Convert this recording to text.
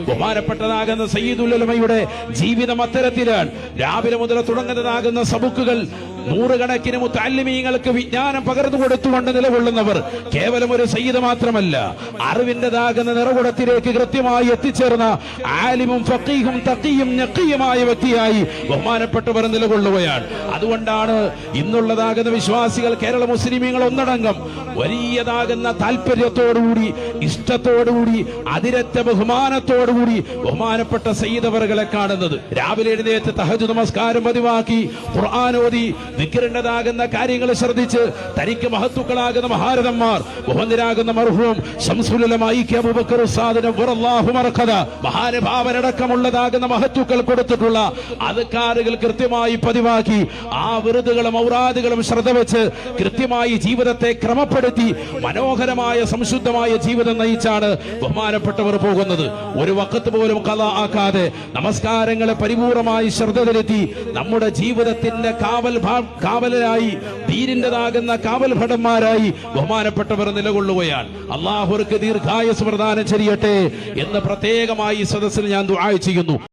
ബഹുമാനപ്പെട്ടതാകുന്ന സയ്യിദുൽ ഉലമയുടെ ജീവിതം അത്തരത്തിലാണ്. രാവിലെ മുതൽ തുടങ്ങുന്നതാകുന്ന സബുക്കുകൾ നൂറുകണക്കിന് മുത്തഅല്ലിമീങ്ങൾക്ക് വിജ്ഞാനം പകർന്നു കൊടുത്തുകൊണ്ട് നിലകൊള്ളുന്നവർ കേവലം ഒരു സയ്യിദ് മാത്രമല്ല, അറിവിന്റേതാകുന്ന നിറകുടത്തിലേക്ക് കൃത്യമായി എത്തിച്ചേർന്ന ആലിമും ഫഖീഹും തഖിയും നഖിയുമായ വ്യക്തിയായി ബഹുമാനപ്പെട്ടവർ നിലകൊള്ളുകയാണ്. അതുകൊണ്ടാണ് ഇന്നുള്ളതാകുന്ന വിശ്വാസികൾ, കേരള മുസ്ലിമീങ്ങൾ ഒന്നടങ്കം വലിയതാകുന്ന താല്പര്യത്തോടുകൂടി, ഇഷ്ടത്തോടുകൂടി, അതിരറ്റ ബഹുമാനത്തോടുകൂടി ബഹുമാനപ്പെട്ട സയ്യിദ് അവറുകളെ കാണുന്നത്. രാവിലെ എഴുന്നേറ്റ് തഹജ്ജുദ് നമസ്കാരം പതിവാക്കി, ഖുർആൻ ഓതി, ദിക്റിന്റേതാകുന്ന കാര്യങ്ങൾ ശ്രദ്ധിച്ച്, തനിക്ക് മഹത്തുക്കളാകുന്ന മഹാരഥന്മാർ ബഹുമാനരാകുന്ന മർഹൂം ശംസുൽ ഉലമ ഇ.കെ. അബൂബക്കർ ഉസ്താദ് നവ്വറല്ലാഹു മർഖദ മഹാനുഭാവനടക്കമുള്ളതാകുന്ന മഹത്തുക്കൾ കൊടുത്തിട്ടുള്ള അദ്കാറുകൾ കൃത്യമായി പതിവാക്കി, ആ വിറുദുകളും ഔറാദുകളും ശ്രദ്ധ വെച്ച് കൃത്യമായി ജീവിതത്തെ ക്രമപ്പെടുത്തി മനോഹരമായ സംശുദ്ധമായ ജീവിതം നയിച്ചാണ് ബഹുമാനപ്പെട്ടവർ പോകുന്നത്. ഒരു വഖത്ത് പോലും ഖളാ ആക്കാതെ നമസ്കാരങ്ങളെ പരിപൂർണമായി ശ്രദ്ധ ചെലുത്തി നമ്മുടെ ജീവിതത്തിന്റെ കാവലായി, ദീനിന്റേതാകുന്ന കാവൽ ഭടന്മാരായി ബഹുമാനപ്പെട്ടവർ നിലകൊള്ളുകയാണ്. അല്ലാഹു അവർക്ക് ദീർഘായുസ്സ് പ്രദാനം ചെയ്യട്ടെ എന്ന് പ്രത്യേകമായി സദസ്സിൽ ഞാൻ ദുആ ചെയ്യുന്നു.